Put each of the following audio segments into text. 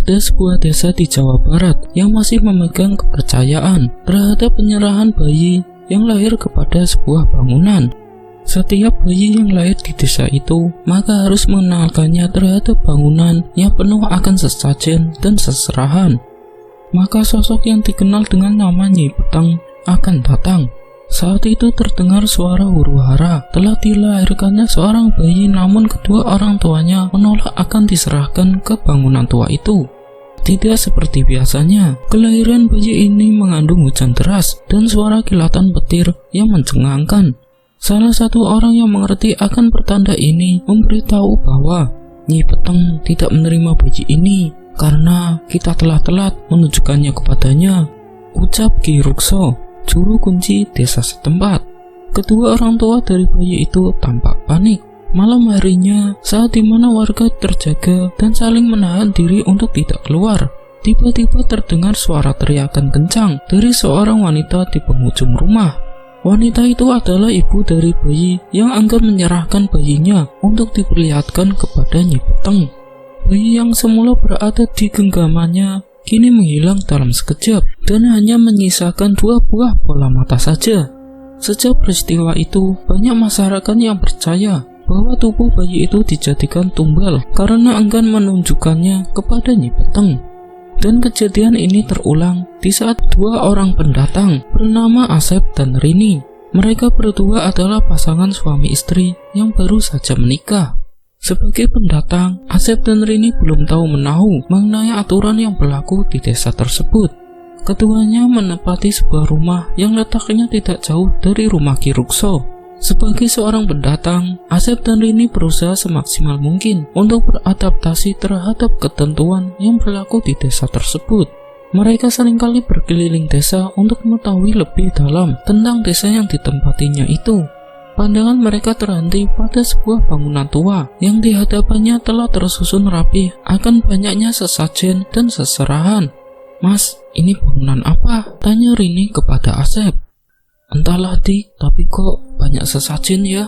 ada sebuah desa di Jawa Barat yang masih memegang kepercayaan terhadap penyerahan bayi yang lahir kepada sebuah bangunan. Setiap bayi yang lahir di desa itu maka harus mengenalkannya terhadap bangunan yang penuh akan sesajen dan seserahan. Maka sosok yang dikenal dengan nama Nyi Peteng akan datang. Saat itu terdengar suara huru-hara telah dilahirkannya seorang bayi, namun kedua orang tuanya menolak akan diserahkan ke bangunan tua itu. Tidak seperti biasanya, kelahiran bayi ini mengandung hujan deras dan suara kilatan petir yang mencengangkan. Salah satu orang yang mengerti akan pertanda ini memberitahu bahwa Nyi Peteng tidak menerima bayi ini karena kita telah telat menunjukkannya kepadanya, ucap Ki Rukso, juru kunci desa setempat. Kedua orang tua dari bayi itu tampak panik. Malam harinya, saat dimana warga terjaga dan saling menahan diri untuk tidak keluar, tiba-tiba terdengar suara teriakan kencang dari seorang wanita di penghujung rumah. Wanita itu adalah ibu dari bayi yang enggan menyerahkan bayinya untuk diperlihatkan kepada Nyi Peteng. Bayi yang semula berada di genggamannya kini menghilang dalam sekejap dan hanya menyisakan 2 buah bola mata saja. Sejak peristiwa itu, banyak masyarakat yang percaya bahwa tubuh bayi itu dijadikan tumbal karena enggan menunjukkannya kepada Nyi Peteng. Dan kejadian ini terulang di saat 2 orang pendatang bernama Asep dan Rini. Mereka berdua adalah pasangan suami istri yang baru saja menikah. Sebagai pendatang, Asep dan Rini belum tahu menahu mengenai aturan yang berlaku di desa tersebut. Keduanya menempati sebuah rumah yang letaknya tidak jauh dari rumah Ki Rukso. Sebagai seorang pendatang, Asep dan Rini berusaha semaksimal mungkin untuk beradaptasi terhadap ketentuan yang berlaku di desa tersebut. Mereka seringkali berkeliling desa untuk mengetahui lebih dalam tentang desa yang ditempatinya itu. Pandangan mereka terhenti pada sebuah bangunan tua yang di hadapannya telah tersusun rapi akan banyaknya sesajen dan seserahan. "Mas, ini bangunan apa?" tanya Rini kepada Asep. "Entahlah Dik, tapi kok banyak sesajen ya?"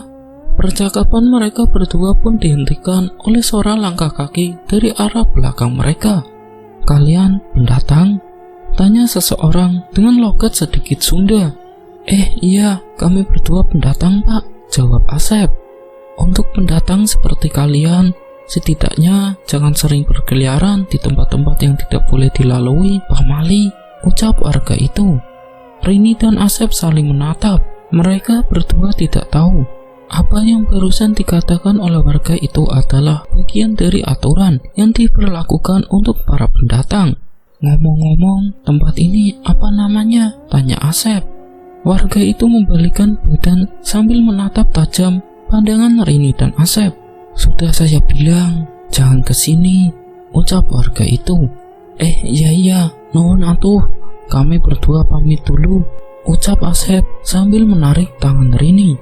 Percakapan mereka berdua pun dihentikan oleh suara langkah kaki dari arah belakang mereka. "Kalian pendatang?" tanya seseorang dengan logat sedikit Sunda. Iya, kami berdua pendatang Pak," jawab Asep. "Untuk pendatang seperti kalian, setidaknya jangan sering berkeliaran di tempat-tempat yang tidak boleh dilalui, Pak Mali," ucap warga itu. Rini dan Asep saling menatap. Mereka berdua tidak tahu apa yang barusan dikatakan oleh warga itu adalah bagian dari aturan yang diberlakukan untuk para pendatang. "Ngomong-ngomong, tempat ini apa namanya?" tanya Asep. Warga itu membalikkan badan sambil menatap tajam pandangan Rini dan Asep. "Sudah saya bilang, jangan kesini," ucap warga itu. Iya, nuwun atuh, kami berdua pamit dulu," ucap Asep sambil menarik tangan Rini.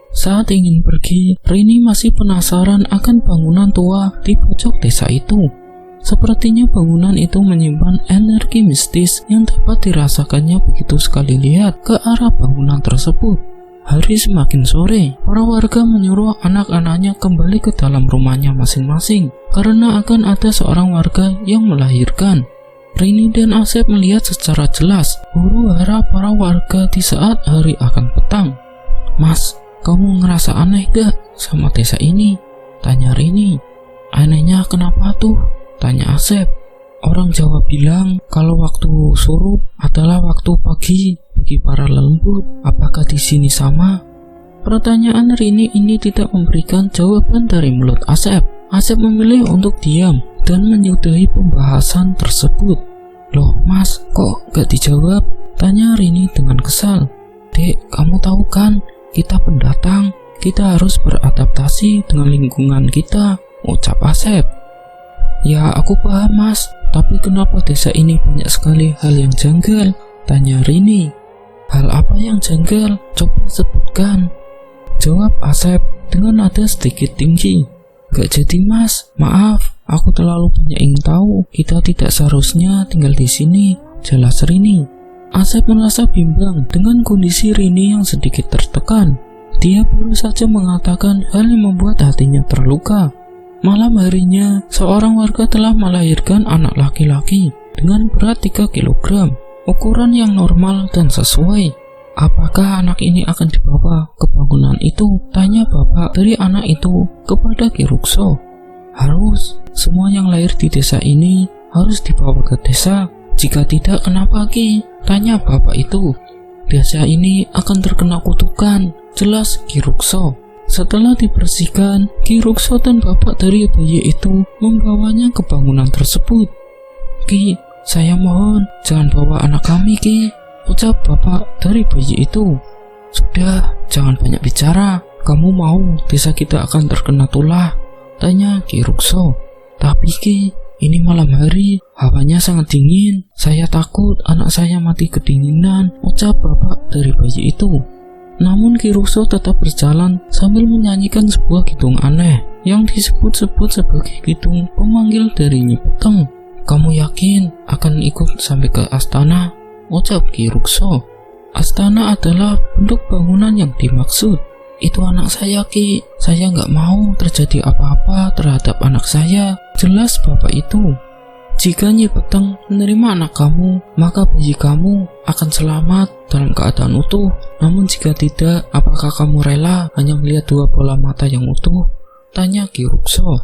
Saat ingin pergi, Rini masih penasaran akan bangunan tua di pojok desa itu. Sepertinya bangunan itu menyimpan energi mistis yang dapat dirasakannya begitu sekali lihat ke arah bangunan tersebut. Hari semakin sore, para warga menyuruh anak-anaknya kembali ke dalam rumahnya masing-masing karena akan ada seorang warga yang melahirkan. Rini dan Asep melihat secara jelas huru-hara para warga di saat hari akan petang. "Mas, kamu ngerasa aneh gak sama desa ini?" tanya Rini. "Anehnya kenapa tuh?" tanya Asep. "Orang Jawa bilang kalau waktu surup adalah waktu pagi bagi para lembut. Apakah di sini sama?" Pertanyaan Rini ini tidak memberikan jawaban dari mulut Asep. Asep memilih untuk diam dan menyudahi pembahasan tersebut. "Loh Mas, kok gak dijawab?" tanya Rini dengan kesal. "Dek, kamu tahu kan, kita pendatang, kita harus beradaptasi dengan lingkungan kita," ucap Asep. "Ya, aku paham Mas, tapi kenapa desa ini banyak sekali hal yang janggal?" tanya Rini. "Hal apa yang janggal? Coba sebutkan," jawab Asep dengan nada sedikit tinggi. "Gak jadi Mas, maaf, aku terlalu banyak ingin tahu. Kita tidak seharusnya tinggal di sini," jelas Rini. Asep merasa bimbang dengan kondisi Rini yang sedikit tertekan. Dia baru saja mengatakan hal yang membuat hatinya terluka. Malam harinya, seorang warga telah melahirkan anak laki-laki dengan berat 3 kg, ukuran yang normal dan sesuai. Apakah anak ini akan dibawa ke bangunan itu? Tanya bapak dari anak itu kepada Ki Rukso. Harus, semua yang lahir di desa ini harus dibawa ke desa. Jika tidak, kenapa Ki? Tanya bapak itu. Desa ini akan terkena kutukan, jelas Ki Rukso. Setelah dibersihkan, Ki Rukso dan bapak dari bayi itu membawanya ke bangunan tersebut. Ki, saya mohon jangan bawa anak kami Ki, ucap bapak dari bayi itu. Sudah, jangan banyak bicara. Kamu mau desa kita akan terkena tulah? Tanya Ki Rukso. Tapi Ki, ini malam hari, hawanya sangat dingin. Saya takut anak saya mati kedinginan, ucap bapak dari bayi itu. Namun Ki Rukso tetap berjalan sambil menyanyikan sebuah kidung aneh yang disebut-sebut sebagai kidung pemanggil dari Nyi Peteng. Kamu yakin akan ikut sampai ke astana? Ucap Ki Rukso. Astana adalah bentuk bangunan yang dimaksud. Itu anak saya Ki, saya nggak mau terjadi apa-apa terhadap anak saya, jelas bapak itu. Jika Nyi Peteng menerima anak kamu, maka bayi kamu akan selamat dalam keadaan utuh. Namun jika tidak, apakah kamu rela hanya melihat 2 bola mata yang utuh? Tanya Ki Rukso.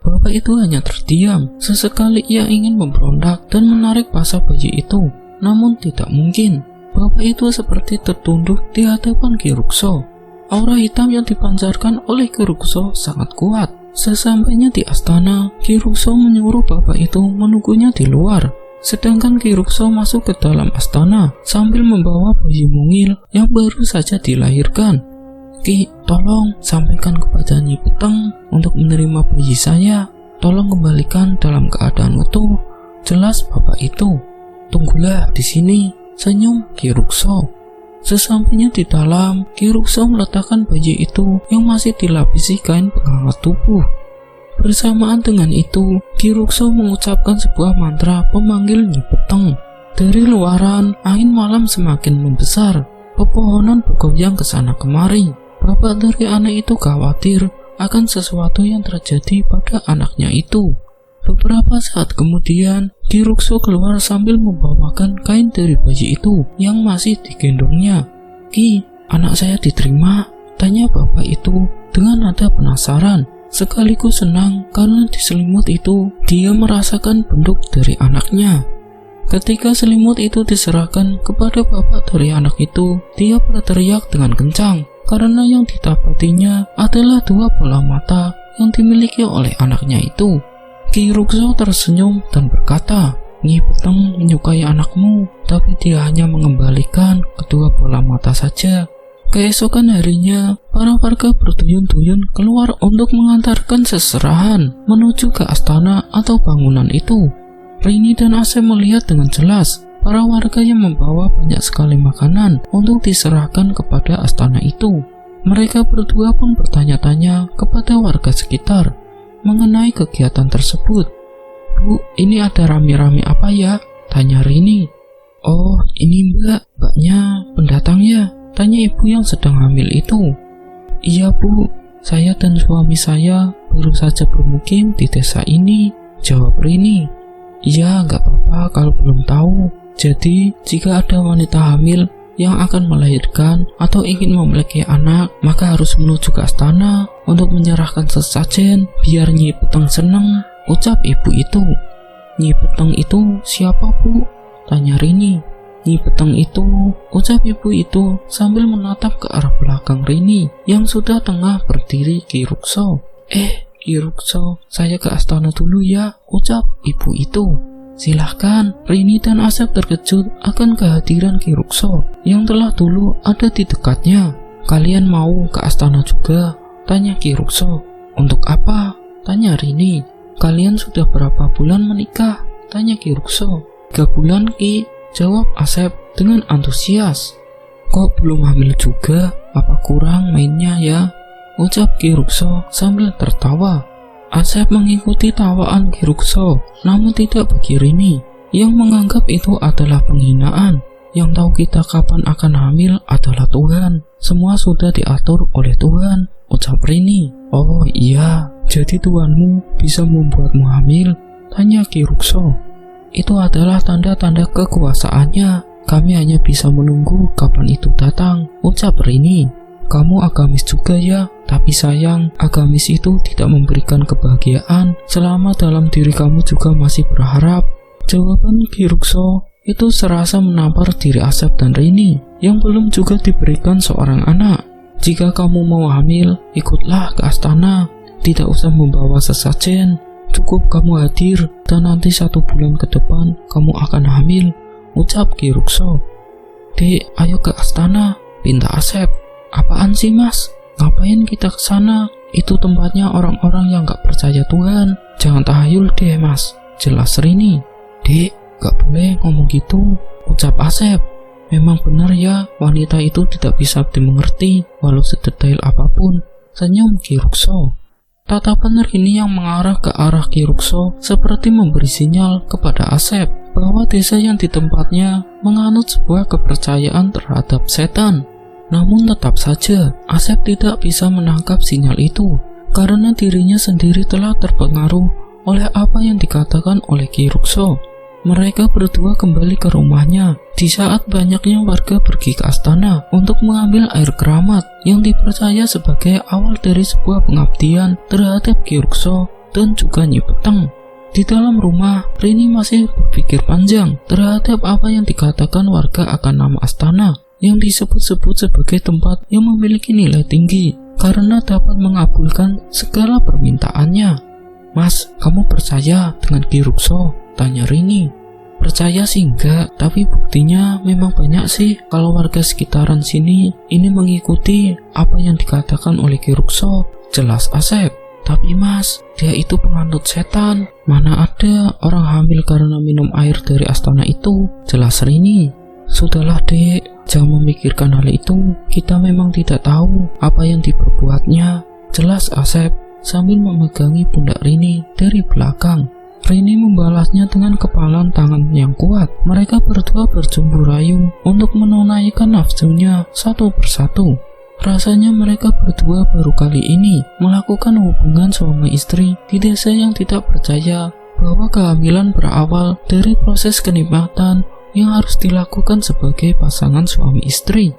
Bapak itu hanya terdiam. Sesekali ia ingin memberontak dan menarik pasal bayi itu, namun tidak mungkin. Bapak itu seperti tertunduk di hadapan Ki Rukso. Aura hitam yang dipancarkan oleh Ki Rukso sangat kuat. Sesampainya di astana, Ki Rukso menyuruh bapak itu menunggunya di luar. Sedangkan Ki Rukso masuk ke dalam astana sambil membawa bayi mungil yang baru saja dilahirkan. Ki, tolong sampaikan kepada Nyi Peteng untuk menerima bayi saya. Tolong kembalikan dalam keadaan utuh, jelas bapak itu. Tunggulah di sini, senyum Ki Rukso. Sesampainya di dalam, Ki Rukso meletakkan bayi itu yang masih dilapisi kain penghangat tubuh. Bersamaan dengan itu, Ki Rukso mengucapkan sebuah mantra pemanggil Nyi Peteng. Dari luaran, angin malam semakin membesar. Pepohonan bergoyang ke sana kemari. Bapak dari anak itu khawatir akan sesuatu yang terjadi pada anaknya itu. Beberapa saat kemudian, Ki Rukso keluar sambil membawakan kain dari bayi itu yang masih digendongnya. Ki, anak saya diterima? Tanya bapak itu dengan nada penasaran, sekaligus senang karena di selimut itu dia merasakan bentuk dari anaknya. Ketika selimut itu diserahkan kepada bapak dari anak itu, dia berteriak dengan kencang karena yang didapatinya adalah 2 bola mata yang dimiliki oleh anaknya itu. Ki Rukso tersenyum dan berkata, Nyi Peteng menyukai anakmu, tapi dia hanya mengembalikan kedua bola mata saja. Keesokan harinya, para warga berduyun-duyun keluar untuk mengantarkan seserahan menuju ke astana atau bangunan itu. Rini dan Asep melihat dengan jelas para warga yang membawa banyak sekali makanan untuk diserahkan kepada astana itu. Mereka berdua pun bertanya-tanya kepada warga sekitar mengenai kegiatan tersebut. Bu, ini ada rame-rame apa ya? Tanya Rini. Oh, ini mbaknya pendatang ya? Tanya ibu yang sedang hamil itu. Iya bu, saya dan suami saya baru saja bermukim di desa ini, jawab Rini. Iya, nggak apa-apa kalau belum tahu. Jadi, jika ada wanita hamil yang akan melahirkan atau ingin memiliki anak, maka harus menuju ke astana untuk menyerahkan sesajen biar Nyi Peteng senang, ucap ibu itu. Nyi Peteng itu siapa bu? Tanya Rini. Nyi Peteng itu, ucap ibu itu sambil menatap ke arah belakang Rini yang sudah tengah berdiri Ki Rukso. Ki Rukso, saya ke astana dulu ya, ucap ibu itu. Silahkan. Rini dan Asep terkejut akan kehadiran Ki Rukso yang telah dulu ada di dekatnya. Kalian mau ke astana juga? Tanya Ki Rukso. Untuk apa? Tanya Rini. Kalian sudah berapa bulan menikah? Tanya Ki Rukso. 3 bulan Ki, jawab Asep dengan antusias. Kok belum hamil juga? Apa kurang mainnya ya? Ucap Ki Rukso sambil tertawa. Asep mengikuti tawaan Ki Rukso, namun tidak bagi Rini yang menganggap itu adalah penghinaan. Yang tahu kita kapan akan hamil adalah Tuhan. Semua sudah diatur oleh Tuhan, ucap Rini. Oh iya, jadi tuanmu bisa membuatmu hamil? Tanya Ki Rukso. Itu adalah tanda-tanda kekuasaannya. Kami hanya bisa menunggu kapan itu datang, ucap Rini. Kamu agamis juga ya, tapi sayang, agamis itu tidak memberikan kebahagiaan selama dalam diri kamu juga masih berharap. Jawaban Ki Rukso itu serasa menampar diri Asep dan Rini yang belum juga diberikan seorang anak. Jika kamu mau hamil, ikutlah ke astana. Tidak usah membawa sesajen. Cukup kamu hadir dan nanti 1 bulan ke depan kamu akan hamil, ucap Ki Rukso. Dek, ayo ke astana, pinta Asep. Apaan sih mas? Ngapain kita ke sana? Itu tempatnya orang-orang yang gak percaya Tuhan. Jangan tahayul deh mas, jelas Rini. Dek, gak boleh ngomong gitu, ucap Asep. Memang benar ya, wanita itu tidak bisa dimengerti walau sedetail apapun, senyum Ki Rukso. Tatapan Rini yang mengarah ke arah Ki Rukso seperti memberi sinyal kepada Asep bahwa desa yang di tempatnya menganut sebuah kepercayaan terhadap setan. Namun tetap saja Asep tidak bisa menangkap sinyal itu karena dirinya sendiri telah terpengaruh oleh apa yang dikatakan oleh Ki Rukso. Mereka berdua kembali ke rumahnya di saat banyaknya warga pergi ke astana untuk mengambil air keramat yang dipercaya sebagai awal dari sebuah pengabdian terhadap Ki Rukso dan juga Nyi Peteng. Di dalam rumah, Rini masih berpikir panjang terhadap apa yang dikatakan warga akan nama astana yang disebut-sebut sebagai tempat yang memiliki nilai tinggi karena dapat mengabulkan segala permintaannya. Mas, kamu percaya dengan Ki Rukso? Tanya Rini. Percaya sih enggak, tapi buktinya memang banyak sih kalau warga sekitaran sini ini mengikuti apa yang dikatakan oleh Ki Rukso, jelas Asep. Tapi mas, dia itu penganut setan. Mana ada orang hamil karena minum air dari astana itu, jelas Rini. Sudahlah dek, jangan memikirkan hal itu. Kita memang tidak tahu apa yang diperbuatnya, jelas Asep sambil memegangi pundak Rini dari belakang. Rini membalasnya dengan kepalan tangan yang kuat. Mereka berdua berjumpa rayu untuk menunaikan nafsunya satu persatu. Rasanya mereka berdua baru kali ini melakukan hubungan suami istri di desa yang tidak percaya bahwa kehamilan berawal dari proses kenikmatan yang harus dilakukan sebagai pasangan suami istri.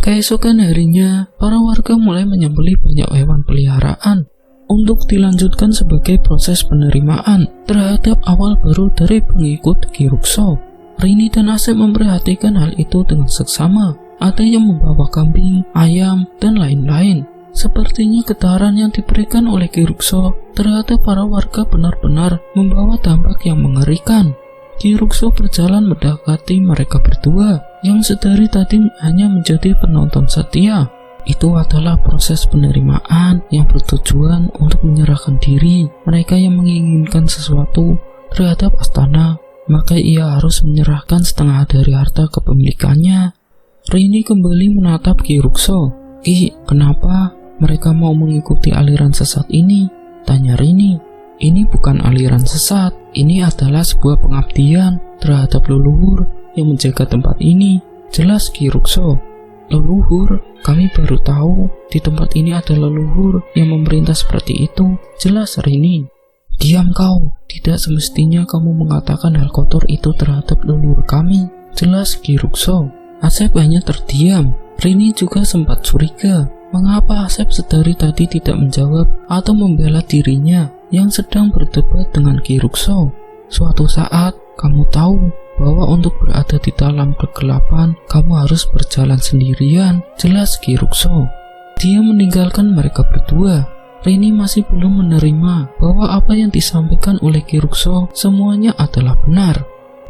Keesokan harinya, para warga mulai menyembelih banyak hewan peliharaan untuk dilanjutkan sebagai proses penerimaan terhadap awal baru dari pengikut Ki Rukso. Rini dan Asep memperhatikan hal itu dengan seksama. Ada yang membawa kambing, ayam, dan lain-lain. Sepertinya getaran yang diberikan oleh Ki Rukso terhadap para warga benar-benar membawa dampak yang mengerikan. Ki Rukso berjalan mendekati mereka berdua yang sedari tadi hanya menjadi penonton setia. Itu adalah proses penerimaan yang bertujuan untuk menyerahkan diri. Mereka yang menginginkan sesuatu terhadap astana, maka ia harus menyerahkan setengah dari harta kepemilikannya. Rini kembali menatap Ki Rukso. Ki, kenapa mereka mau mengikuti aliran sesat ini? Tanya Rini. Ini bukan aliran sesat, ini adalah sebuah pengabdian terhadap leluhur yang menjaga tempat ini, jelas Ki Rukso. Leluhur? Kami baru tahu di tempat ini ada leluhur yang memerintah seperti itu, jelas Rini. Diam kau, tidak semestinya kamu mengatakan hal kotor itu terhadap leluhur kami, jelas Ki Rukso. Asep hanya terdiam. Rini juga sempat curiga mengapa Asep sedari tadi tidak menjawab atau membela dirinya yang sedang berdebat dengan Ki Rukso. Suatu saat kamu tahu bahwa untuk berada di dalam kegelapan kamu harus berjalan sendirian, jelas Ki Rukso. Dia meninggalkan mereka berdua. Rini masih belum menerima bahwa apa yang disampaikan oleh Ki Rukso semuanya adalah benar.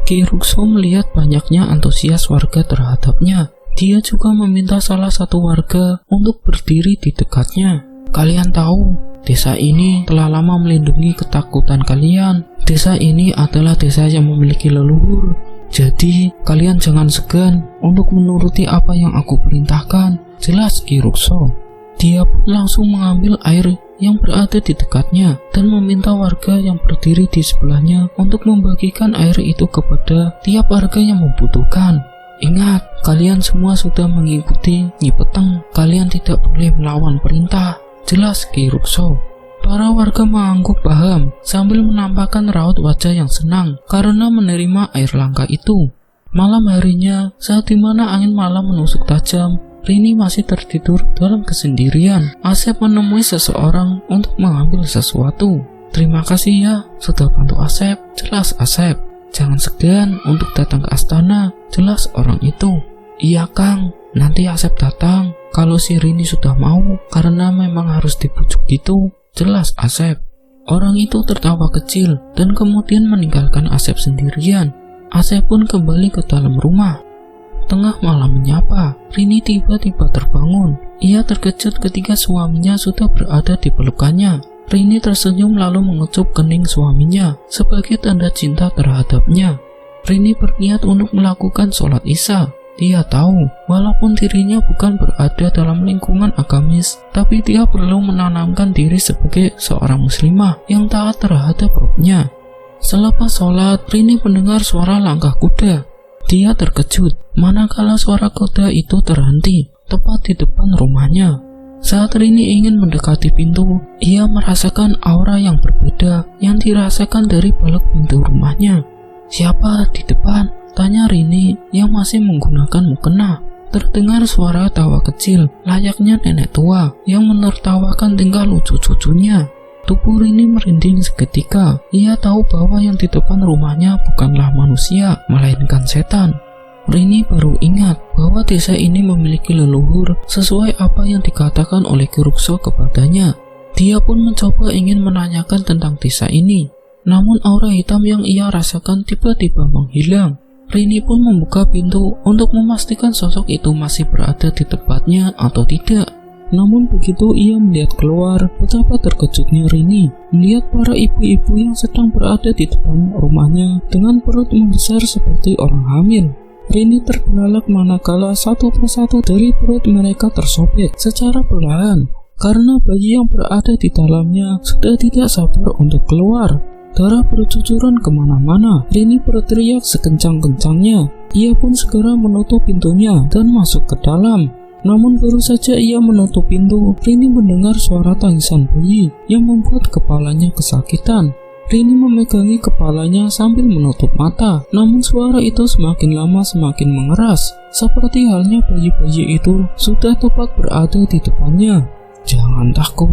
Ki Rukso melihat banyaknya antusias warga terhadapnya. Dia juga meminta salah satu warga untuk berdiri di dekatnya. Kalian tahu, desa ini telah lama melindungi ketakutan kalian. Desa ini adalah desa yang memiliki leluhur. Jadi, kalian jangan segan untuk menuruti apa yang aku perintahkan, jelas Ki Rukso. Dia pun langsung mengambil air yang berada di dekatnya dan meminta warga yang berdiri di sebelahnya untuk membagikan air itu kepada tiap warga yang membutuhkan. Ingat, kalian semua sudah mengikuti Nyi Peteng. Kalian tidak boleh melawan perintah. jelas Ki Rukso. Para warga mengangguk paham sambil menampakkan raut wajah yang senang karena menerima air langka itu. Malam harinya, saat dimana angin malam menusuk tajam, Rini masih tertidur dalam kesendirian. Asep menemui seseorang untuk mengambil sesuatu. "Terima kasih ya, sudah bantu Asep," jelas Asep. "Jangan segan untuk datang ke astana," jelas orang itu. "Iya Kang, nanti Asep datang kalau si Rini sudah mau, karena memang harus dibujuk gitu," jelas Asep. Orang itu tertawa kecil dan kemudian meninggalkan Asep sendirian. Asep pun kembali ke dalam rumah. Tengah malam menyapa, Rini tiba-tiba terbangun. Ia terkejut ketika suaminya sudah berada di pelukannya. Rini tersenyum lalu mengecup kening suaminya sebagai tanda cinta terhadapnya. Rini berniat untuk melakukan sholat Isya. Dia tahu, walaupun dirinya bukan berada dalam lingkungan agamis, tapi dia perlu menanamkan diri sebagai seorang muslimah yang taat terhadap Rabb-nya. Selepas sholat, Rini mendengar suara langkah kuda. Dia terkejut, manakala suara kuda itu terhenti tepat di depan rumahnya. Saat Rini ingin mendekati pintu, ia merasakan aura yang berbeda yang dirasakan dari balik pintu rumahnya. "Siapa di depan?" tanya Rini yang masih menggunakan mukena. Terdengar suara tawa kecil layaknya nenek tua yang menertawakan tingkah lucu cucunya. Tubuh Rini merinding seketika. Ia tahu bahwa yang di depan rumahnya bukanlah manusia, melainkan setan. Rini baru ingat bahwa desa ini memiliki leluhur sesuai apa yang dikatakan oleh Ki Rukso kepadanya. Dia pun mencoba ingin menanyakan tentang desa ini, namun aura hitam yang ia rasakan tiba-tiba menghilang. Rini pun membuka pintu untuk memastikan sosok itu masih berada di tempatnya atau tidak. Namun begitu ia melihat keluar, betapa terkejutnya Rini melihat para ibu-ibu yang sedang berada di depan rumahnya dengan perut membesar seperti orang hamil. Rini terbelalak manakala satu persatu dari perut mereka tersobek secara perlahan karena bayi yang berada di dalamnya sudah tidak sabar untuk keluar. Darah bercucuran kemana-mana. Rini berteriak sekencang-kencangnya. Ia pun segera menutup pintunya dan masuk ke dalam. Namun baru saja ia menutup pintu, Rini mendengar suara tangisan bayi yang membuat kepalanya kesakitan. Rini memegangi kepalanya sambil menutup mata. Namun suara itu semakin lama semakin mengeras, seperti halnya bayi-bayi itu sudah tepat berada di depannya. "Jangan takut,"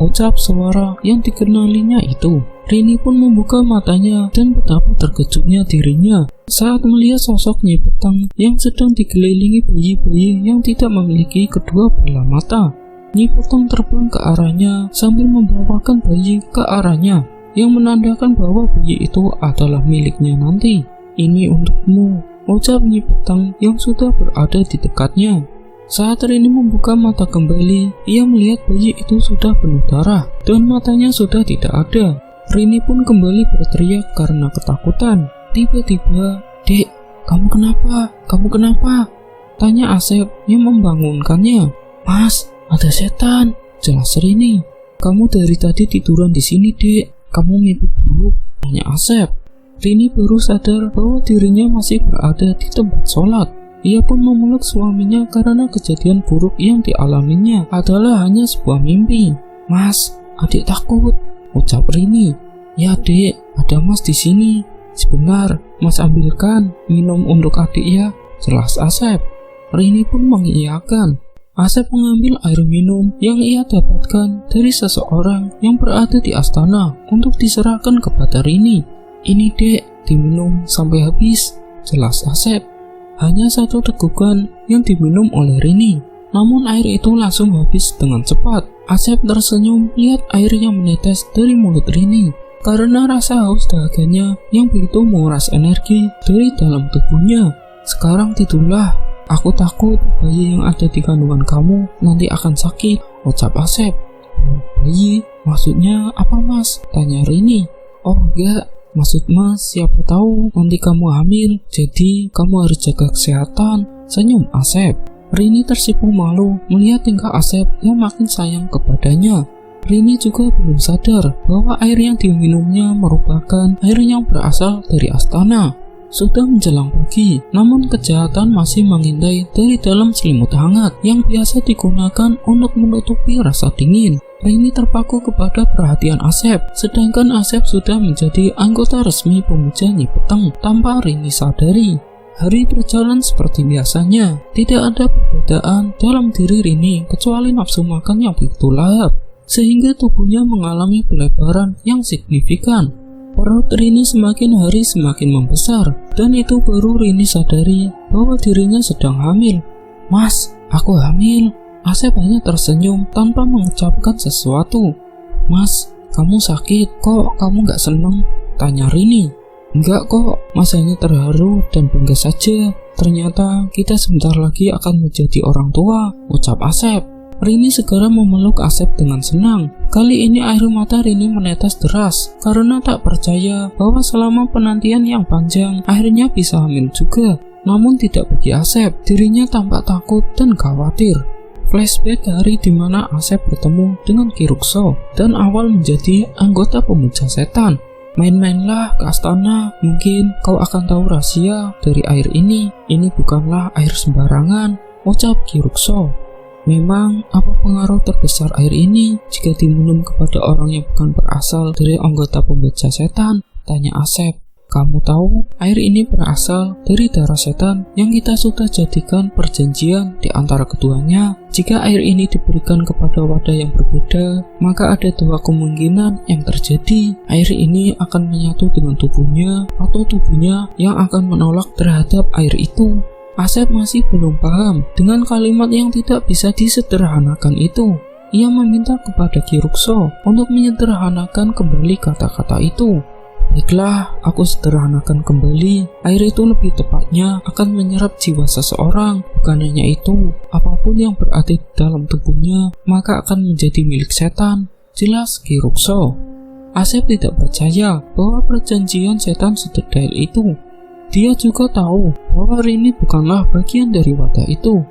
ucap suara yang dikenalinya itu. Rini pun membuka matanya dan betapa terkejutnya dirinya saat melihat sosok Nyi Petang yang sedang dikelilingi bayi-bayi yang tidak memiliki kedua bola mata. Nyi Petang terbang ke arahnya sambil membawakan bayi ke arahnya yang menandakan bahwa bayi itu adalah miliknya nanti. "Ini untukmu," ucap Nyi Petang yang sudah berada di dekatnya. Saat Rini membuka mata kembali, ia melihat bayi itu sudah penuh darah dan matanya sudah tidak ada. Rini pun kembali berteriak karena ketakutan. Tiba-tiba, "Dek, kamu kenapa? Kamu kenapa?" tanya Asep yang membangunkannya. "Mas, ada setan," jelas Rini. "Kamu dari tadi tiduran di sini, Dek. Kamu mimpi buruk?" tanya Asep. Rini baru sadar bahwa dirinya masih berada di tempat sholat. Ia pun memeluk suaminya karena kejadian buruk yang dialaminya adalah hanya sebuah mimpi. "Mas, adik takut," ucap Rini. "Ya dek, ada Mas di sini. Sebentar, Mas ambilkan minum untuk adik ya," jelas Asep. Rini pun mengiyakan. Asep mengambil air minum yang ia dapatkan dari seseorang yang berada di astana untuk diserahkan kepada Rini. "Ini dek, diminum sampai habis," jelas Asep. Hanya satu tegukan yang diminum oleh Rini, namun air itu langsung habis dengan cepat. Asep tersenyum lihat air yang menetes dari mulut Rini karena rasa haus dahaganya yang begitu menguras energi dari dalam tubuhnya. "Sekarang tidurlah, aku takut bayi yang ada di kandungan kamu nanti akan sakit," ucap Asep. "Bayi? Maksudnya apa Mas?" tanya Rini. "Oh enggak, maksud Mas siapa tahu nanti kamu hamil, jadi kamu harus jaga kesehatan," senyum Asep. Rini tersipu malu melihat tingkah Asep yang makin sayang kepadanya. Rini juga belum sadar bahwa air yang diminumnya merupakan air yang berasal dari astana. Sudah menjelang pagi, namun kejahatan masih mengintai dari dalam selimut hangat yang biasa digunakan untuk menutupi rasa dingin. Rini terpaku kepada perhatian Asep, sedangkan Asep sudah menjadi anggota resmi pemuja Nyi Peteng tanpa Rini sadari. Hari berjalan seperti biasanya, tidak ada perbedaan dalam diri Rini kecuali nafsu makan yang begitu lahap, sehingga tubuhnya mengalami pelebaran yang signifikan. Perut Rini semakin hari semakin membesar, dan itu baru Rini sadari bahwa dirinya sedang hamil. "Mas, aku hamil." Asep hanya tersenyum tanpa mengucapkan sesuatu. "Mas, kamu sakit, kok kamu gak seneng?" tanya Rini. "Enggak kok, Mas hanya terharu dan bangga saja. Ternyata kita sebentar lagi akan menjadi orang tua," ucap Asep. Rini segera memeluk Asep dengan senang. Kali ini air mata Rini menetes deras karena tak percaya bahwa selama penantian yang panjang akhirnya bisa hamil juga. Namun tidak bagi Asep, dirinya tampak takut dan khawatir. Flashback hari di mana Asep bertemu dengan Ki Rukso dan awal menjadi anggota pemuja setan. "Main-mainlah ke astana, mungkin kau akan tahu rahasia dari air ini. Ini bukanlah air sembarangan," ucap Ki Rukso. "Memang apa pengaruh terbesar air ini jika diminum kepada orang yang bukan berasal dari anggota pemuja setan?" tanya Asep. "Kamu tahu, air ini berasal dari darah setan yang kita sudah jadikan perjanjian di antara keduanya. Jika air ini diberikan kepada wadah yang berbeda, maka ada dua kemungkinan yang terjadi. Air ini akan menyatu dengan tubuhnya, atau tubuhnya yang akan menolak terhadap air itu." Asep masih belum paham dengan kalimat yang tidak bisa disederhanakan itu. Ia meminta kepada Ki Rukso untuk menyederhanakan kembali kata-kata itu. "Baiklah, aku sederhanakan kembali. Air itu lebih tepatnya akan menyerap jiwa seseorang. Bukan hanya itu, apapun yang berada di dalam tubuhnya maka akan menjadi milik setan," jelas Ki Rukso. Asep tidak percaya bahwa perjanjian setan sedetail itu. Dia juga tahu bahwa Rini bukanlah bagian dari wadah itu.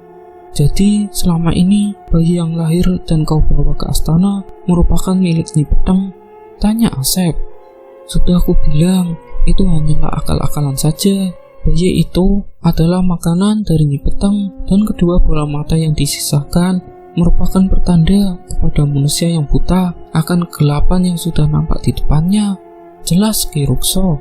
"Jadi selama ini bayi yang lahir dan kau bawa ke astana merupakan milik Nyi Peteng?" tanya Asep. "Sudah aku bilang, itu hanyalah akal-akalan saja. Bayi itu adalah makanan dari Nyi Peteng, dan kedua bola mata yang disisahkan merupakan pertanda kepada manusia yang buta akan kegelapan yang sudah nampak di depannya," jelas Ki Rukso.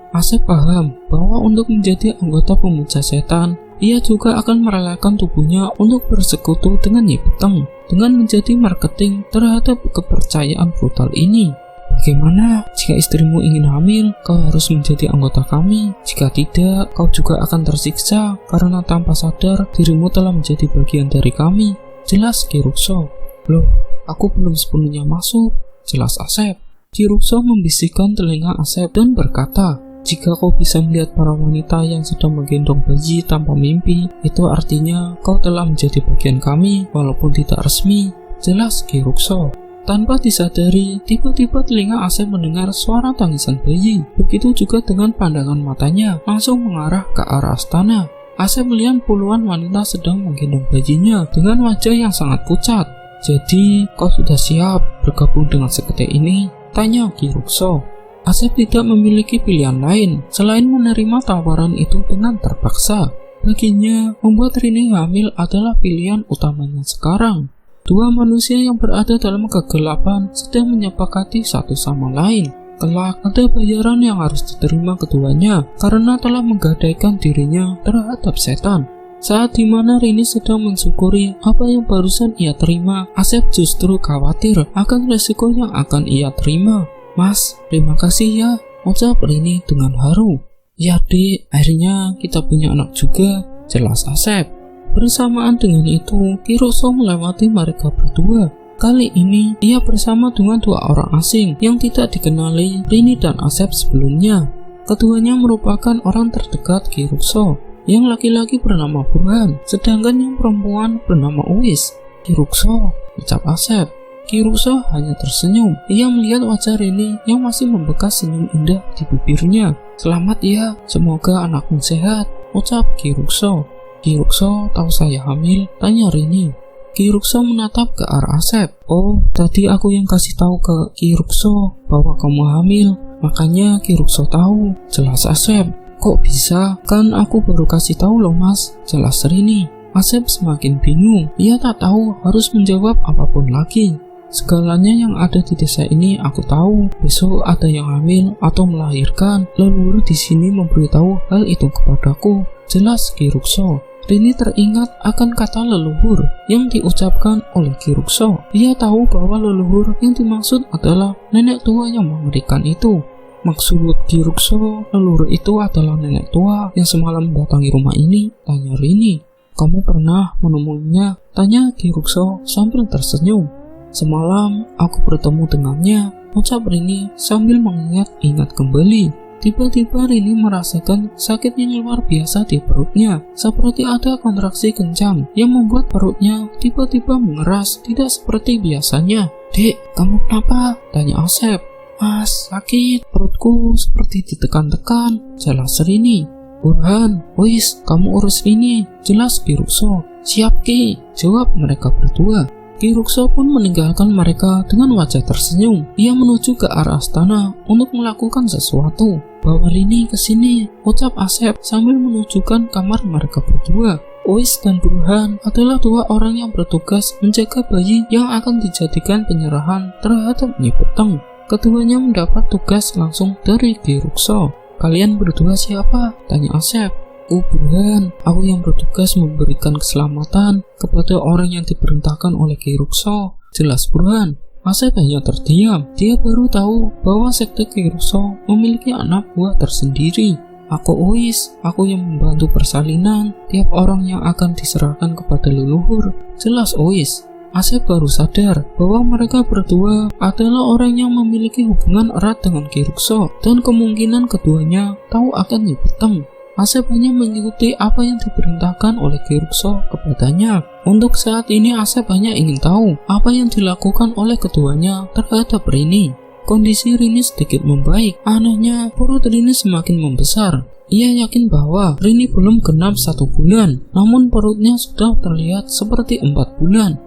Asep paham bahwa untuk menjadi anggota pemuja setan, ia juga akan merelakan tubuhnya untuk bersekutu dengan Nyi Peteng dengan menjadi marketing terhadap kepercayaan brutal ini. "Bagaimana jika istrimu ingin hamil? Kau harus menjadi anggota kami. Jika tidak, kau juga akan tersiksa karena tanpa sadar dirimu telah menjadi bagian dari kami," jelas Ki Rukso. "Loh, aku belum sepenuhnya masuk," jelas Asep. Ki Rukso membisikkan telinga Asep dan berkata, "Jika kau bisa melihat para wanita yang sedang menggendong bayi tanpa mimpi, itu artinya kau telah menjadi bagian kami walaupun tidak resmi," jelas Ki Rukso. Tanpa disadari, tiba-tiba telinga Asep mendengar suara tangisan bayi. Begitu juga dengan pandangan matanya langsung mengarah ke arah astana. Asep melihat puluhan wanita sedang menggendong bayinya dengan wajah yang sangat pucat. "Jadi, kau sudah siap bergabung dengan sekte ini?" tanya Ki Rukso. Asep tidak memiliki pilihan lain selain menerima tawaran itu dengan terpaksa. Baginya, membuat Rini hamil adalah pilihan utamanya sekarang. Dua manusia yang berada dalam kegelapan sedang menyepakati satu sama lain. Kelak ada bayaran yang harus diterima keduanya karena telah menggadaikan dirinya terhadap setan. Saat dimana Rini sedang mensyukuri apa yang barusan ia terima, Asep justru khawatir akan resiko yang akan ia terima. "Mas, terima kasih ya," ucap Rini dengan haru. "Ya Dek, akhirnya kita punya anak juga," jelas Asep. Bersamaan dengan itu, Ki Rukso melewati mereka berdua. Kali ini, ia bersama dengan dua orang asing yang tidak dikenali Rini dan Asep sebelumnya. Keduanya merupakan orang terdekat Ki Rukso. Yang laki-laki bernama Burhan, sedangkan yang perempuan bernama Uwis. "Ki Rukso," ucap Asep. Ki Rukso hanya tersenyum. Ia melihat wajah Rini yang masih membekas senyum indah di bibirnya. "Selamat ya, semoga anakmu sehat," ucap Ki Rukso. "Ki Rukso tahu saya hamil?" tanya Rini. Ki Rukso menatap ke arah Asep. "Oh, tadi aku yang kasih tahu ke Ki Rukso bahwa kamu hamil, makanya Ki Rukso tahu," jelas Asep. Kok bisa? Kan aku baru kasih tahu loh mas, jelas Rini. Asep semakin bingung, ia tak tahu harus menjawab apapun lagi. Segalanya yang ada di desa ini aku tahu. Besok ada yang hamil atau melahirkan. Leluhur di sini memberitahu hal itu kepadaku. Jelas Ki Rukso. Rini teringat akan kata leluhur yang diucapkan oleh Ki Rukso. Ia tahu bahwa leluhur yang dimaksud adalah nenek tua yang mengerikan itu. Maksud Ki Rukso, leluhur itu adalah nenek tua yang semalam mendatangi rumah ini, tanya Rini. Kamu pernah menemuinya? Tanya Ki Rukso sambil tersenyum. Semalam aku bertemu dengannya, ucap Rini sambil mengingat-ingat kembali. Tiba-tiba Rini merasakan sakit yang luar biasa di perutnya, seperti ada kontraksi kencang yang membuat perutnya tiba-tiba mengeras, tidak seperti biasanya. Dek, kamu kenapa? Tanya Asep. Mas, sakit, perutku seperti ditekan-tekan, jelas Rini. Burhan, wis, kamu urus ini, jelas Ki Rukso. Siap Ki, jawab mereka berdua. Ki Rukso pun meninggalkan mereka dengan wajah tersenyum. Ia menuju ke arah istana untuk melakukan sesuatu. Bawa Rini ke sini, ucap Asep sambil menunjukkan kamar mereka berdua. Uis dan Burhan adalah dua orang yang bertugas menjaga bayi yang akan dijadikan penyerahan terhadap Nyi Peteng. Keduanya mendapat tugas langsung dari Ki Rukso. Kalian berdua siapa? Tanya Asep. Burhan, aku yang bertugas memberikan keselamatan kepada orang yang diperintahkan oleh Ki Rukso, jelas Burhan. Asep hanya terdiam. Dia baru tahu bahwa sekte Ki Rukso memiliki anak buah tersendiri. Aku Uis, aku yang membantu persalinan tiap orang yang akan diserahkan kepada leluhur, jelas Uis. Asep baru sadar bahwa mereka berdua adalah orang yang memiliki hubungan erat dengan Ki Rukso dan kemungkinan keduanya tahu akan Nyi Peteng. Asep hanya mengikuti apa yang diperintahkan oleh Ki Rukso kepadanya. Untuk saat ini Asep hanya ingin tahu apa yang dilakukan oleh keduanya terhadap Rini. Kondisi Rini sedikit membaik. Anehnya, perut Rini semakin membesar. Ia yakin bahwa Rini belum genap 1 bulan, namun perutnya sudah terlihat seperti 4 bulan.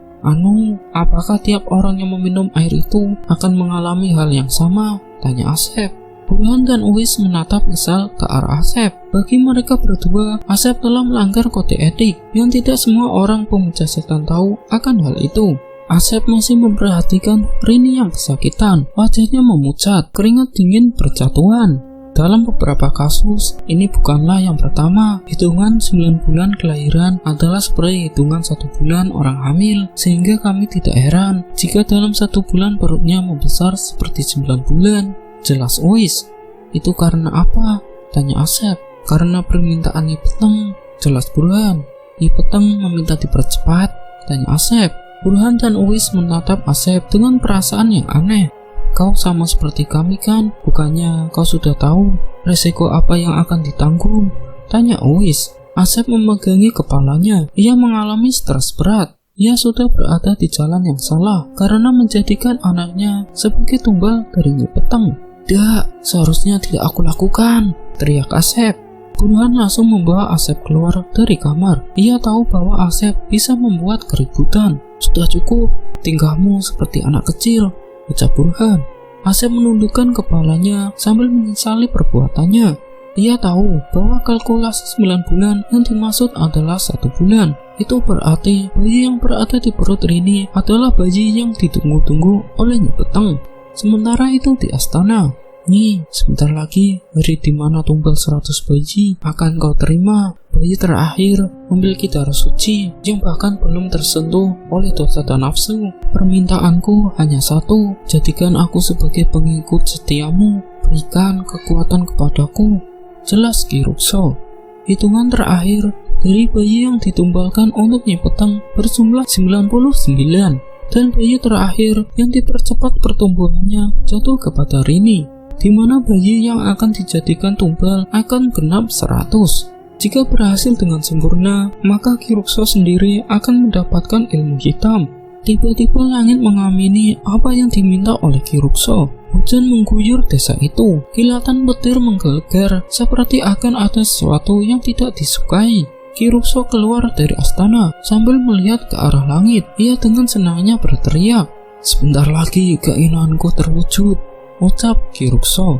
Apakah tiap orang yang meminum air itu akan mengalami hal yang sama? Tanya Asep. Burhan dan Uis menatap kesal ke arah Asep. Bagi mereka berdua, Asep telah melanggar kode etik yang tidak semua orang pemuja setan tahu akan hal itu. Asep masih memperhatikan Rini yang kesakitan. Wajahnya memucat, keringat dingin berjatuhan. Dalam beberapa kasus, ini bukanlah yang pertama. Hitungan 9 bulan kelahiran adalah seperti hitungan 1 bulan orang hamil, sehingga kami tidak heran jika dalam 1 bulan perutnya membesar seperti 9 bulan. Jelas Uis. Itu karena apa? Tanya Asep. Karena permintaan Nyi Peteng, jelas Burhan. Nyi Peteng meminta dipercepat, tanya Asep. Burhan dan Uis menatap Asep dengan perasaan yang aneh. Kau sama seperti kami kan? Bukannya kau sudah tahu resiko apa yang akan ditanggung? Tanya Uis. Asep memegangi kepalanya. Ia mengalami stres berat. Ia sudah berada di jalan yang salah karena menjadikan anaknya sebagai tumbal dari Nyi Peteng. Tidak, seharusnya tidak aku lakukan, teriak Asep. Burhan langsung membawa Asep keluar dari kamar. Ia tahu bahwa Asep bisa membuat keributan. Sudah cukup, tingkahmu seperti anak kecil, ucap Burhan. Asep menundukkan kepalanya sambil menyesali perbuatannya. Ia tahu bahwa kalkulasi 9 bulan yang dimaksud adalah 1 bulan. Itu berarti bayi yang berada di perut Rini adalah bayi yang ditunggu-tunggu oleh Nyi Peteng. Sementara itu di astana, Nyi, sebentar lagi hari dimana tumbal 100 bayi akan kau terima. Bayi terakhir memiliki darah suci yang bahkan belum tersentuh oleh dosa dan nafsu. Permintaanku hanya satu, jadikan aku sebagai pengikut setiamu, berikan kekuatan kepadaku, jelas Ki Rukso. Hitungan terakhir dari bayi yang ditumbalkan untuk Nyi Peteng berjumlah 99, dan bayi terakhir yang dipercepat pertumbuhannya jatuh kepada Rini, di mana bayi yang akan dijadikan tumbal akan genap 100. Jika berhasil dengan sempurna, maka Ki Rukso sendiri akan mendapatkan ilmu hitam. Tiba-tiba langit mengamini apa yang diminta oleh Ki Rukso. Hujan mengguyur desa itu. Kilatan petir menggelegar seperti akan ada sesuatu yang tidak disukai. Ki Rukso keluar dari astana sambil melihat ke arah langit. Ia dengan senangnya berteriak, "Sebentar lagi keinginanku terwujud," ucap Ki Rukso.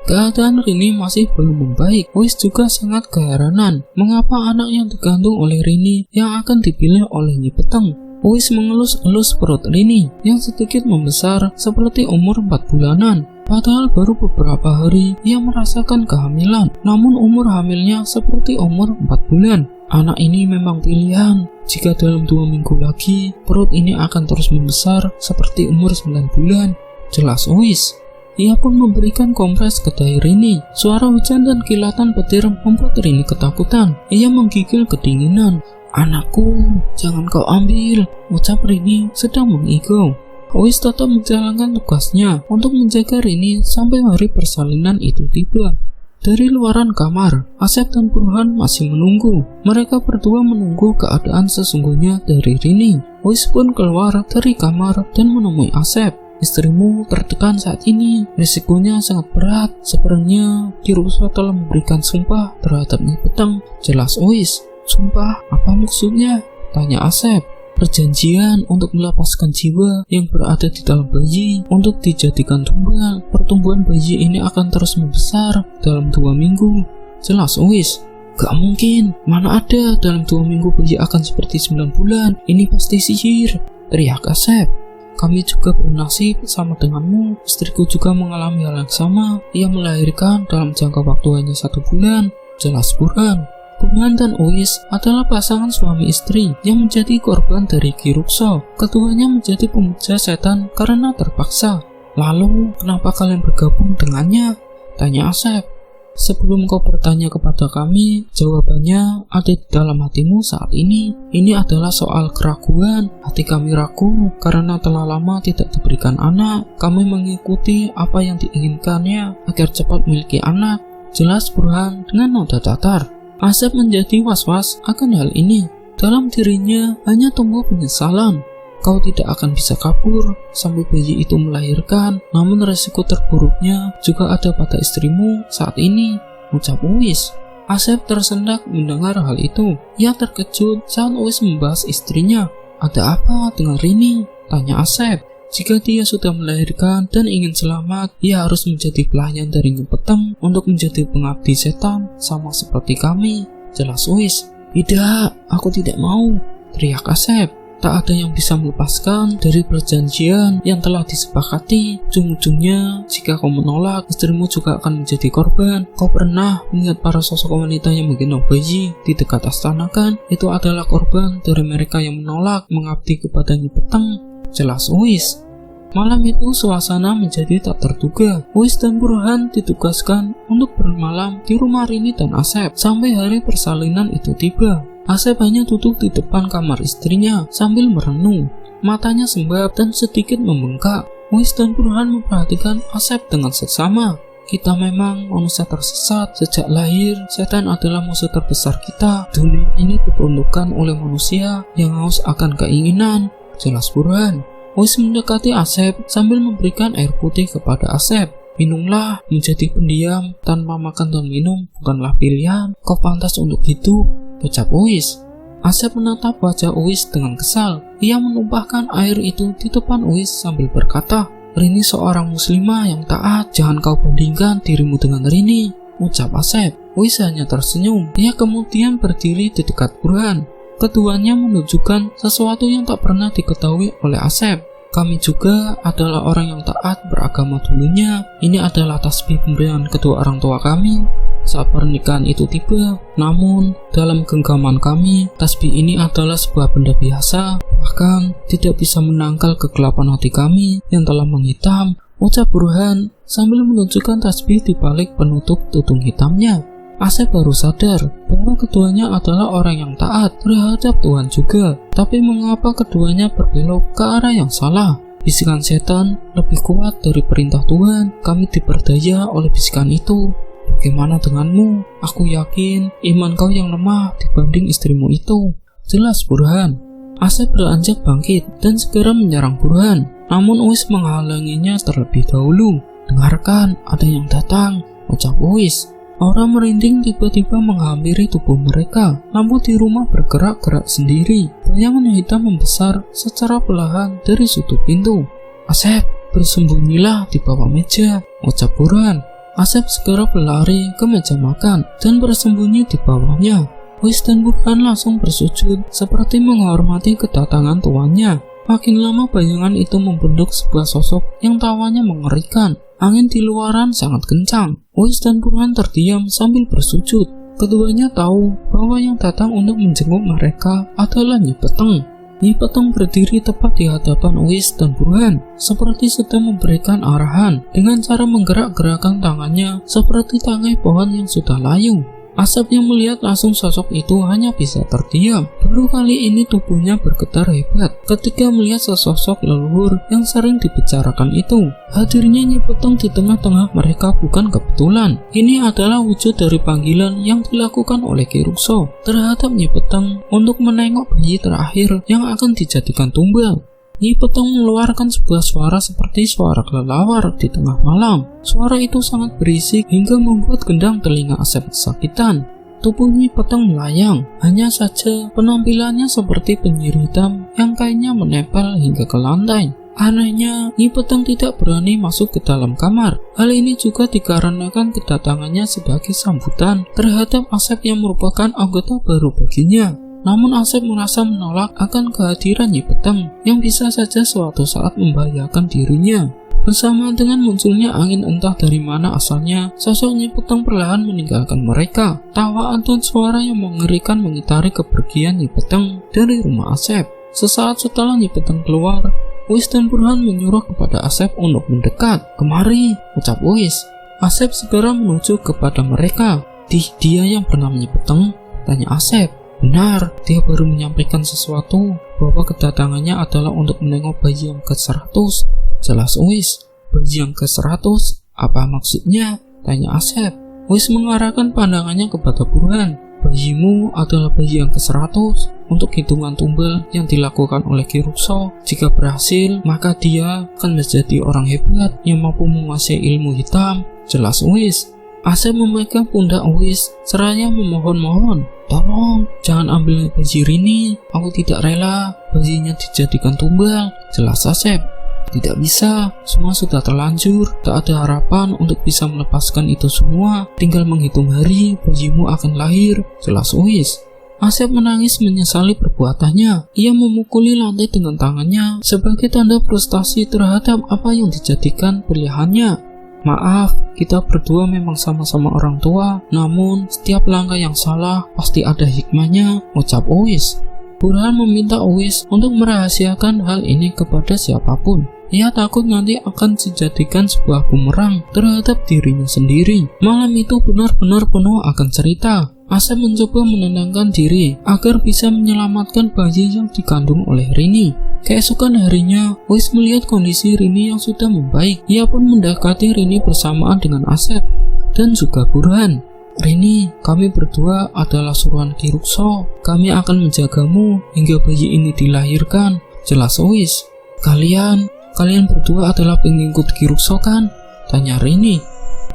Keadaan Rini masih belum membaik. Uis juga sangat keheranan mengapa anak yang digantung oleh Rini yang akan dipilih oleh Nyi Peteng. Uis mengelus-elus perut Rini yang sedikit membesar seperti umur 4 bulanan. Padahal baru beberapa hari ia merasakan kehamilan, namun umur hamilnya seperti umur 4 bulan. Anak ini memang pilihan. Jika dalam 2 minggu lagi, perut ini akan terus membesar seperti umur 9 bulan. Jelas Uis. Ia pun memberikan kompres ke dahi Rini. Suara hujan dan kilatan petir membuat Rini ketakutan. Ia menggigil kedinginan. "Anakku, jangan kau ambil," ucap Rini sedang mengigau. Uis tetap menjalankan tugasnya untuk menjaga Rini sampai hari persalinan itu tiba. Dari luaran kamar, Asep dan Burhan masih menunggu. Mereka berdua menunggu keadaan sesungguhnya dari Rini. Uis pun keluar dari kamar dan menemui Asep. "Istrimu tertekan saat ini, risikonya sangat berat. Sebenarnya Ki Rukso telah memberikan sumpah terhadap Nyi Peteng." Jelas Uis. "Sumpah? Apa maksudnya?" tanya Asep. "Perjanjian untuk melepaskan jiwa yang berada di dalam bayi untuk dijadikan tumbal. Pertumbuhan bayi ini akan terus membesar dalam 2 minggu. Jelas Uis. "Gak mungkin, mana ada dalam 2 minggu bayi akan seperti 9 bulan. Ini pasti sihir," teriak Asep. "Kami juga bernasib sama denganmu. Istriku juga mengalami hal yang sama. Ia melahirkan dalam jangka waktu hanya 1 bulan. Jelas Burhan. Burhan dan Uis adalah pasangan suami istri yang menjadi korban dari Ki Rukso. Keduanya menjadi pemuja setan karena terpaksa. Lalu, kenapa kalian bergabung dengannya?" tanya Asep. "Sebelum kau bertanya kepada kami, jawabannya ada di dalam hatimu saat ini. Ini adalah soal keraguan. Hati kami ragu karena telah lama tidak diberikan anak. Kami mengikuti apa yang diinginkannya agar cepat memiliki anak." Jelas Burhan dengan nada datar. Asep menjadi was-was akan hal ini. Dalam dirinya hanya tumbuh penyesalan. "Kau tidak akan bisa kabur sampai bayi itu melahirkan, namun resiko terburuknya juga ada pada istrimu saat ini," ucap Uis. Asep tersendak mendengar hal itu. Ia terkejut saat Uis membahas istrinya. "Ada apa dengan Rini?" tanya Asep. "Jika dia sudah melahirkan dan ingin selamat, ia harus menjadi pelayan dari Nyi Peteng untuk menjadi pengabdi setan sama seperti kami," jelas Uis. "Tidak, aku tidak mau," teriak Asep. "Tak ada yang bisa melepaskan dari perjanjian yang telah disepakati. Ujung-ujungnya, jika kau menolak, istrimu juga akan menjadi korban. Kau pernah melihat para sosok wanita yang menggendong bayi di dekat astana kan? Itu adalah korban dari mereka yang menolak mengabdi kepada Nyi Peteng," jelas Uis. Malam itu suasana menjadi tak terduga. Uis dan Burhan ditugaskan untuk bermalam di rumah Rini dan Asep sampai hari persalinan itu tiba. Asep hanya duduk di depan kamar istrinya sambil merenung. Matanya sembab dan sedikit membengkak. Uis dan Burhan memperhatikan Asep dengan seksama. "Kita memang manusia tersesat. Sejak lahir, setan adalah musuh terbesar kita. Dunia ini diperuntukkan oleh manusia yang haus akan keinginan," jelas Burhan. Uis mendekati Asep sambil memberikan air putih kepada Asep. "Minumlah, menjadi pendiam tanpa makan dan minum bukanlah pilihan. Kau pantas untuk hidup," ucap Uis. Asep menatap wajah Uis dengan kesal. Ia menumpahkan air itu di depan Uis sambil berkata, "Rini seorang muslimah yang taat. Jangan kau bandingkan dirimu dengan Rini," ucap Asep. Uis hanya tersenyum. Ia kemudian berdiri di dekat Burhan. Keduanya menunjukkan sesuatu yang tak pernah diketahui oleh Asep. "Kami juga adalah orang yang taat beragama dulunya. Ini adalah tasbih pemberian kedua orang tua kami saat pernikahan itu tiba. Namun, dalam genggaman kami, tasbih ini adalah sebuah benda biasa, bahkan tidak bisa menangkal kegelapan hati kami yang telah menghitam," ucap Burhan sambil menunjukkan tasbih di balik penutup tudung hitamnya. Asep baru sadar bahwa keduanya adalah orang yang taat terhadap Tuhan juga. Tapi mengapa keduanya berbelok ke arah yang salah? Bisikan setan lebih kuat dari perintah Tuhan. Kami diperdaya oleh bisikan itu. Bagaimana denganmu? Aku yakin iman kau yang lemah dibanding istrimu itu, jelas Burhan. Asep beranjak bangkit dan segera menyerang Burhan. Namun Uis menghalanginya terlebih dahulu. "Dengarkan, ada yang datang," ucap Uis. Aura merinding tiba-tiba menghampiri tubuh mereka. Lampu di rumah bergerak-gerak sendiri. Bayangan hitam membesar secara perlahan dari sudut pintu. "Asep, bersembunyilah di bawah meja," ucap Burhan. Asep segera berlari ke meja makan dan bersembunyi di bawahnya. Uis dan Burhan langsung bersujud seperti menghormati kedatangan tuannya. Makin lama bayangan itu membentuk sebuah sosok yang tawanya mengerikan. Angin di luaran sangat kencang. Uis dan Burhan terdiam sambil bersujud. Keduanya tahu bahwa yang datang untuk menjenguk mereka adalah Nyi Peteng. Nyi Peteng berdiri tepat di hadapan Uis dan Burhan, seperti sedang memberikan arahan dengan cara menggerak-gerakkan tangannya seperti tangkai pohon yang sudah layu. Asep yang melihat langsung sosok itu hanya bisa terdiam. Baru kali ini tubuhnya bergetar hebat ketika melihat sesosok leluhur yang sering dibicarakan itu. Hadirnya Nyi Peteng di tengah-tengah mereka bukan kebetulan. Ini adalah wujud dari panggilan yang dilakukan oleh Ki Rukso terhadap Nyi Peteng untuk menengok bayi terakhir yang akan dijadikan tumbal. Nyi Peteng mengeluarkan sebuah suara seperti suara kelelawar di tengah malam. Suara itu sangat berisik hingga membuat gendang telinga Asep kesakitan. Tubuh Nyi Peteng melayang, hanya saja penampilannya seperti penyihir hitam yang kainnya menempel hingga ke lantai. Anehnya, Nyi Peteng tidak berani masuk ke dalam kamar. Hal ini juga dikarenakan kedatangannya sebagai sambutan terhadap Asep yang merupakan anggota baru baginya. Namun Asep merasa menolak akan kehadiran Nyi Peteng yang bisa saja suatu saat membahayakan dirinya. Bersama dengan munculnya angin entah dari mana asalnya, sosok Nyi Peteng perlahan meninggalkan mereka. Tawaan dan suara yang mengerikan mengitari kepergian Nyi Peteng dari rumah Asep. Sesaat setelah Nyi Peteng keluar, Uis dan Burhan menyuruh kepada Asep untuk mendekat. "Kemari," ucap Uis. Asep segera menuju kepada mereka. "Dia yang bernama Nyi Peteng?" tanya Asep. "Benar, dia baru menyampaikan sesuatu bahwa kedatangannya adalah untuk menengok bayi yang ke-100. Jelas Uis. "Bayi yang ke-100? Apa maksudnya?" tanya Asep. Uis mengarahkan pandangannya kepada Burhan. "Bayimu adalah bayi yang ke-100 untuk hitungan tumbal yang dilakukan oleh Ki Rukso. Jika berhasil, maka dia akan menjadi orang hebat yang mampu menguasai ilmu hitam." Jelas Uis. Asep memegang pundak Uis seraya memohon-mohon. "Tolong, jangan ambil bayi Rini. Aku tidak rela bayinya dijadikan tumbal." Jelas Asep. "Tidak bisa, semua sudah terlanjur. Tak ada harapan untuk bisa melepaskan itu semua. Tinggal menghitung hari bayimu akan lahir." Jelas Uis. Asep menangis menyesali perbuatannya. Ia memukuli lantai dengan tangannya sebagai tanda frustasi terhadap apa yang dijadikan pilihannya. "Maaf, kita berdua memang sama-sama orang tua, namun setiap langkah yang salah pasti ada hikmahnya," ucap Uis. Burhan meminta Uis untuk merahasiakan hal ini kepada siapapun. Ia takut nanti akan dijadikan sebuah bumerang terhadap dirinya sendiri. Malam itu benar-benar penuh akan cerita. Asep mencoba menenangkan diri agar bisa menyelamatkan bayi yang dikandung oleh Rini. Keesokan harinya, Uis melihat kondisi Rini yang sudah membaik. Ia pun mendekati Rini bersamaan dengan Asep dan juga Burhan. "Rini, kami berdua adalah suruhan Ki Rukso. Kami akan menjagamu hingga bayi ini dilahirkan." Jelas Uis. Kalian berdua adalah pengikut Ki Rukso kan?" tanya Rini.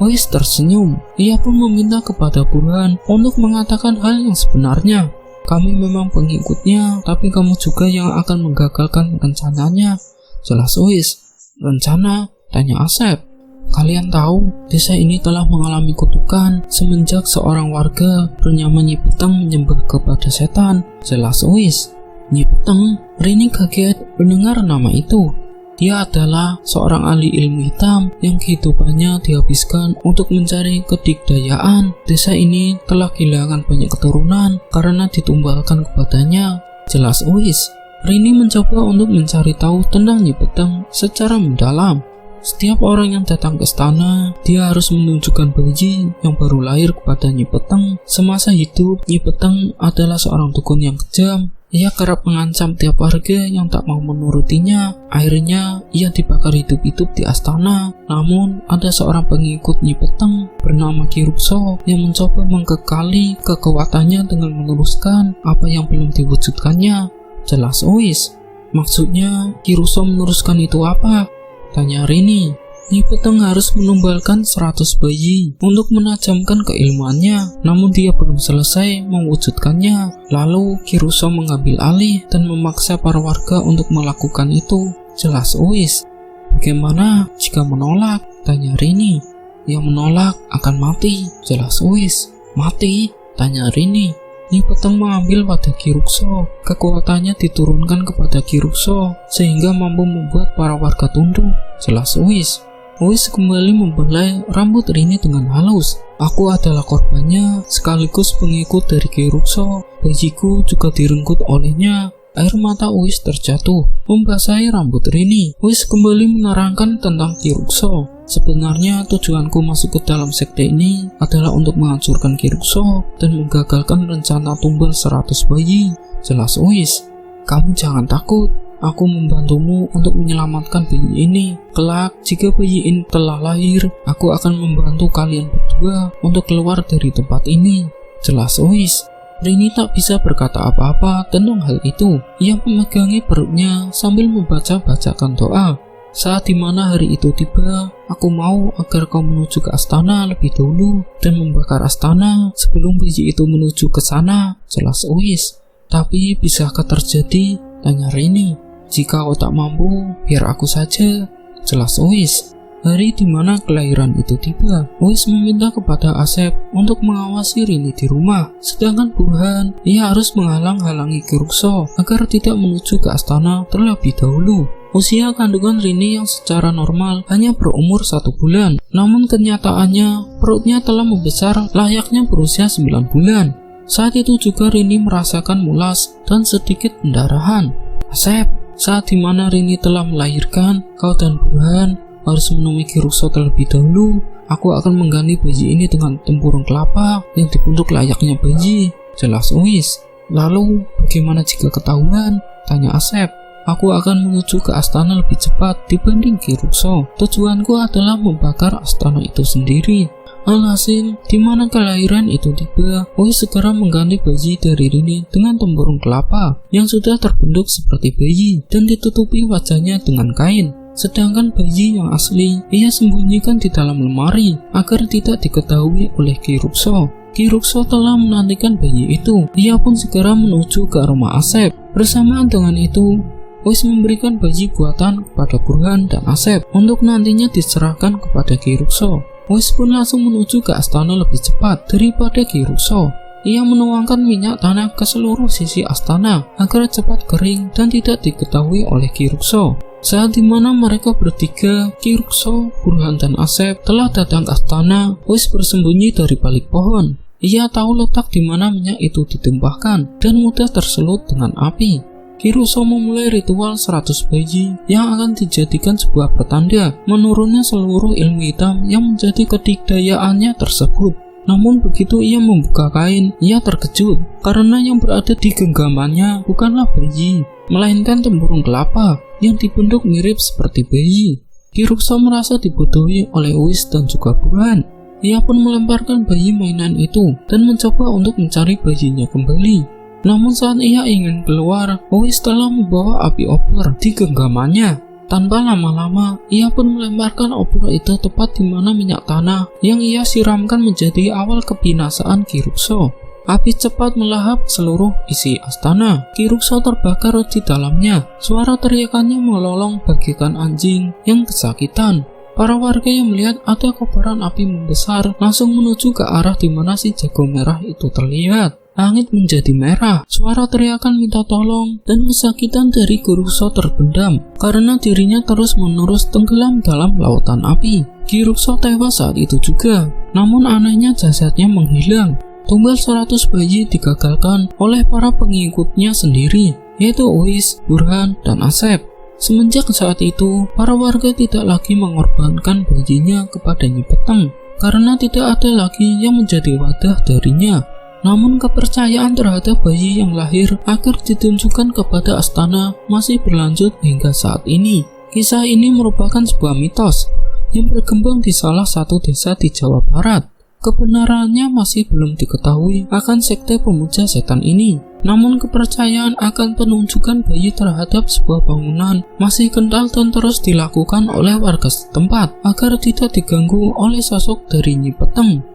Uis tersenyum. Ia pun meminta kepada Burhan untuk mengatakan hal yang sebenarnya. "Kami memang pengikutnya, tapi kamu juga yang akan menggagalkan rencananya." Jelas Uis. "Rencana?" tanya Asep. "Kalian tahu, desa ini telah mengalami kutukan semenjak seorang warga bernama Nyi Peteng menyembah kepada setan." Jelas Uis. "Nyi Peteng?" Rini kaget mendengar nama itu. Dia adalah seorang ahli ilmu hitam yang kehidupannya dihabiskan untuk mencari kedikdayaan. Desa ini telah kehilangan banyak keturunan karena ditumbalkan kepadanya. Jelas Uis. Rini mencoba untuk mencari tahu tentang Nyi Peteng secara mendalam. Setiap orang yang datang ke istana, dia harus menunjukkan bayi yang baru lahir kepada Nyi Peteng. Semasa hidup, Nyi Peteng adalah seorang dukun yang kejam. Ia kerap mengancam tiap warga yang tak mau menurutinya. Akhirnya, ia dibakar hidup-hidup di astana. Namun, ada seorang pengikut Nyi Peteng bernama Ki Rukso yang mencoba mengekali kekuatannya dengan meneruskan apa yang belum diwujudkannya. Jelas Uis. "Maksudnya, Ki Rukso meneruskan itu apa?" tanya Rini. Nyi Peteng harus menumbalkan 100 bayi untuk menajamkan keilmuannya, namun dia belum selesai mewujudkannya. Lalu Ki Rukso mengambil alih dan memaksa para warga untuk melakukan itu. Jelas Uis. "Bagaimana jika menolak?" tanya Rini. Ia menolak akan mati. Jelas wis. Mati? Tanya Rini. Nyi Peteng mengambil wadah Ki Rukso. Kekuatannya diturunkan kepada Ki Rukso sehingga mampu membuat para warga tunduk. Jelas wis. Wis kembali membelai rambut Rini dengan halus. Aku adalah korbannya sekaligus pengikut dari Ki Rukso. Bayiku juga direnggut olehnya. Air mata Uis terjatuh, membasahi rambut Rini. Uis kembali menerangkan tentang Ki Rukso. Sebenarnya tujuanku masuk ke dalam sekte ini adalah untuk menghancurkan Ki Rukso dan menggagalkan rencana tumbal 100 bayi. Jelas Uis. Kamu jangan takut. Aku membantumu untuk menyelamatkan bayi ini. Kelak, jika bayi ini telah lahir, aku akan membantu kalian berdua untuk keluar dari tempat ini. Jelas Uis. Rini tak bisa berkata apa-apa tentang hal itu. Ia memegangi perutnya sambil membaca-bacakan doa. Saat dimana hari itu tiba, aku mau agar kau menuju ke astana lebih dahulu dan membakar astana sebelum bayi itu menuju ke sana. Jelas Uis. Tapi bisakah terjadi? Tanya Rini. Jika kau tak mampu, biar aku saja. Jelas Uis. Hari dimana kelahiran itu tiba, Uis meminta kepada Asep untuk mengawasi Rini di rumah. Sedangkan Burhan, ia harus menghalang-halangi Ki Rukso agar tidak menuju ke astana terlebih dahulu. Usia kandungan Rini yang secara normal hanya berumur 1 bulan. Namun kenyataannya, perutnya telah membesar layaknya berusia 9 bulan. Saat itu juga Rini merasakan mulas dan sedikit pendarahan. Asep, saat dimana Rini telah melahirkan, kau dan Burhan harus menemui Ki Rukso terlebih dahulu. Aku akan mengganti bayi ini dengan tempurung kelapa yang dibentuk layaknya bayi. Jelas Uis. Lalu, bagaimana jika ketahuan? Tanya Asep. Aku akan menuju ke astana lebih cepat dibanding Ki Rukso. Tujuanku adalah membakar astana itu sendiri. Alhasil, di mana kelahiran itu tiba, Uis segera mengganti bayi dari Rini dengan tempurung kelapa yang sudah terbentuk seperti bayi dan ditutupi wajahnya dengan kain. Sedangkan bayi yang asli ia sembunyikan di dalam lemari agar tidak diketahui oleh Ki Rukso. Ki Rukso telah menantikan bayi itu. Ia pun segera menuju ke rumah Asep. Bersamaan dengan itu, Uis memberikan bayi buatan kepada Burhan dan Asep untuk nantinya diserahkan kepada Ki Rukso. Uis pun langsung menuju ke astana lebih cepat daripada Ki Rukso. Ia menuangkan minyak tanah ke seluruh sisi astana agar cepat kering dan tidak diketahui oleh Ki Rukso. Saat dimana mereka bertiga, Ki Rukso, Burhan dan Asep telah datang ke astana, Uis bersembunyi dari balik pohon. Ia tahu letak di mana minyak itu ditumpahkan dan mudah tersulut dengan api. Ki Rukso memulai ritual 100 bayi yang akan dijadikan sebuah pertanda menurunnya seluruh ilmu hitam yang menjadi kedikdayaannya tersebut. Namun begitu ia membuka kain, ia terkejut karena yang berada di genggamannya bukanlah bayi, melainkan tempurung kelapa yang dibentuk mirip seperti bayi. Ki Rukso merasa dibodohi oleh Uis dan juga Burhan. Ia pun melemparkan bayi mainan itu dan mencoba untuk mencari bayinya kembali. Namun saat ia ingin keluar, Uis telah membawa api obor di genggamannya. Tanpa lama-lama, ia pun melemparkan obor itu tepat di mana minyak tanah yang ia siramkan menjadi awal kebinasaan Ki Rukso. Api cepat melahap seluruh isi astana. Ki Rukso terbakar di dalamnya. Suara teriakannya melolong bagaikan anjing yang kesakitan. Para warga yang melihat ada kobaran api membesar langsung menuju ke arah di mana si jago merah itu terlihat. Langit menjadi merah, suara teriakan minta tolong dan kesakitan dari Ki Rukso terpendam karena dirinya terus-menerus tenggelam dalam lautan api. Ki Rukso tewas saat itu juga, namun anehnya jasadnya menghilang. Tumbal 100 bayi digagalkan oleh para pengikutnya sendiri, yaitu Uis, Burhan, dan Asep. Semenjak saat itu, para warga tidak lagi mengorbankan bayinya kepada Nyi Peteng karena tidak ada lagi yang menjadi wadah darinya. Namun kepercayaan terhadap bayi yang lahir agar ditunjukkan kepada astana masih berlanjut hingga saat ini. Kisah ini merupakan sebuah mitos yang berkembang di salah satu desa di Jawa Barat. Kebenarannya masih belum diketahui akan sekte pemuja setan ini. Namun kepercayaan akan penunjukan bayi terhadap sebuah bangunan masih kental dan terus dilakukan oleh warga setempat agar tidak diganggu oleh sosok dari Nyi Peteng.